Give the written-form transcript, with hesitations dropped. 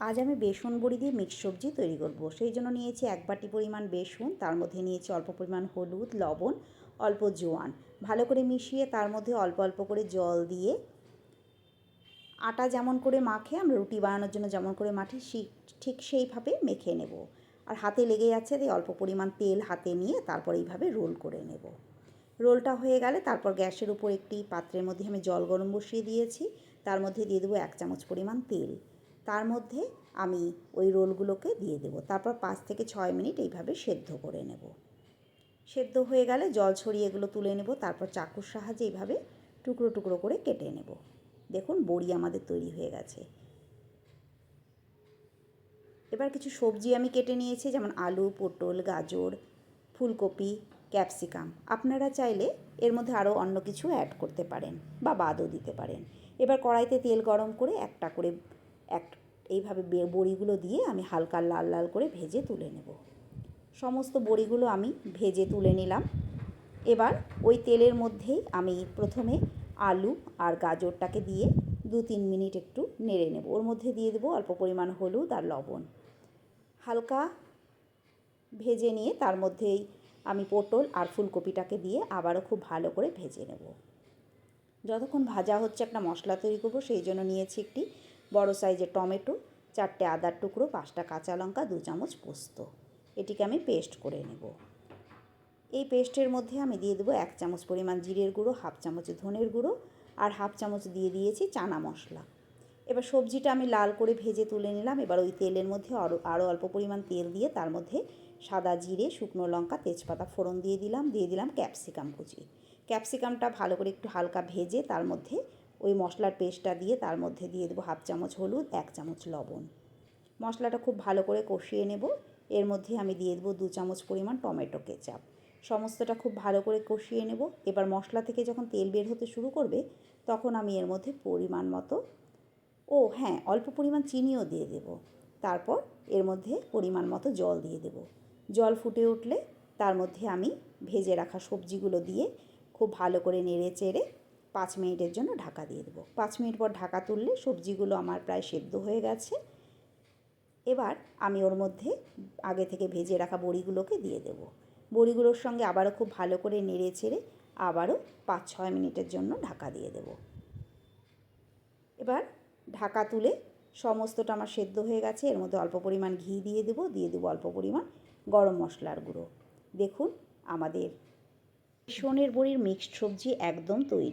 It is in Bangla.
আজ আমি বেসন বড়ি দিয়ে মিক্সড সবজি তৈরি করব। সেই জন্য নিয়েছি 1 বাটি পরিমাণ বেসন, তার মধ্যে নিয়েছি অল্প পরিমাণ হলুদ, লবণ, অল্প জোয়ান। ভালো করে মিশিয়ে তার মধ্যে অল্প অল্প করে জল দিয়ে আটা যেমন করে মাখে আমরা রুটি বানানোর জন্য যেমন করে মাখি ঠিক সেইভাবে মেখে নেব। আর হাতে লেগে যাচ্ছে তাই অল্প পরিমাণ তেল হাতে নিয়ে তারপর এইভাবে রোল করে নেব। রোলটা হয়ে গেলে তারপর গ্যাসের উপর একটি পাত্রের মধ্যে আমি জল গরম বসিয়ে দিয়েছি, তার মধ্যে দিয়ে দেবো 1 চামচ পরিমাণ তেল। তার মধ্যে আমি ওই রোলগুলোকে দিয়ে দেবো, তারপর 5 থেকে 6 মিনিট এইভাবে সেদ্ধ করে নেব। সেদ্ধ হয়ে গেলে জল ছড়িয়ে এগুলো তুলে নেব, তারপর চাকুর সাহায্যে এইভাবে টুকরো টুকরো করে কেটে নেব। দেখুন বড়ি আমাদের তৈরি হয়ে গেছে। এবার কিছু সবজি আমি কেটে নিয়েছি, যেমন আলু, পটল, গাজর, ফুলকপি, ক্যাপসিকাম। আপনারা চাইলে এর মধ্যে আরও অন্য কিছু অ্যাড করতে পারেন বা বাদও দিতে পারেন। এবার কড়াইতে তেল গরম করে একটা করে এইভাবে বড়িগুলো দিয়ে আমি হালকা লাল লাল করে ভেজে তুলে নেব। সমস্ত বড়িগুলো আমি ভেজে তুলে নিলাম। এবার ওই তেলের মধ্যেই আমি প্রথমে আলু আর গাজরটাকে দিয়ে 2-3 মিনিট একটু নেড়ে নেব। ওর মধ্যে দিয়ে দেবো অল্প পরিমাণ হলুদ আর লবণ। হালকা ভেজে নিয়ে তার মধ্যেই আমি পটল আর ফুলকপিটাকে দিয়ে আবারও খুব ভালো করে ভেজে নেব। যতক্ষণ ভাজা হচ্ছে একটা মশলা তৈরি করব, সেই জন্য নিয়েছি একটি বড় সাইজের টমেটো, 4টে আদার টুকরো, 5টা কাঁচা লঙ্কা, 2 চামচ পোস্ত। এটিকে আমি পেস্ট করে নেব। এই পেস্টের মধ্যে আমি দিয়ে দেবো 1 চামচ পরিমাণ জিরের গুঁড়ো, 1/2 চামচ ধনের গুঁড়ো আর 1/2 চামচ দিয়ে দিয়েছি চানা মশলা। এবার সবজিটা আমি লাল করে ভেজে তুলে নিলাম। এবার ওই তেলের মধ্যে আরও অল্প পরিমাণ তেল দিয়ে তার মধ্যে সাদা জিরে, শুকনো লঙ্কা, তেজপাতা ফোড়ন দিয়ে দিলাম ক্যাপসিকাম কুচি। ক্যাপসিকামটা ভালো করে একটু হালকা ভেজে তার মধ্যে ওই মশলার পেস্টটা দিয়ে তার মধ্যে দিয়ে দেবো 1/2 চামচ হলুদ, 1 চামচ লবণ। মশলাটা খুব ভালো করে কষিয়ে নেব। এর মধ্যে আমি দিয়ে দেবো 2 চামচ পরিমাণ টমেটো কেচাপ। সমস্তটা খুব ভালো করে কষিয়ে নেব। এবার মশলা থেকে যখন তেল বের হতে শুরু করবে তখন আমি এর মধ্যে পরিমাণ মতো হ্যাঁ, অল্প পরিমাণ চিনিও দিয়ে দেব। তারপর এর মধ্যে পরিমাণ মতো জল দিয়ে দেব। জল ফুটে উঠলে তার মধ্যে আমি ভেজে রাখা সবজিগুলো দিয়ে খুব ভালো করে নেড়ে চেড়ে 5 মিনিটের জন্য ঢাকা দিয়ে দেবো। 5 মিনিট পর ঢাকা তুললে সবজিগুলো আমার প্রায় সেদ্ধ হয়ে গেছে। এবার আমি ওর মধ্যে আগে থেকে ভেজে রাখা বড়িগুলোকে দিয়ে দেব। বড়িগুলোর সঙ্গে আবারও খুব ভালো করে নেড়ে চেড়ে আবারও 5-6 মিনিটের জন্য ঢাকা দিয়ে দেব। এবার ঢাকা তুলে সমস্তটা আমার সেদ্ধ হয়ে গেছে। এর মধ্যে অল্প পরিমাণ ঘি দিয়ে দেবো অল্প পরিমাণ গরম মশলার গুঁড়ো। দেখুন আমাদের বেসনের বড়ির মিক্সড সবজি একদম তৈরি।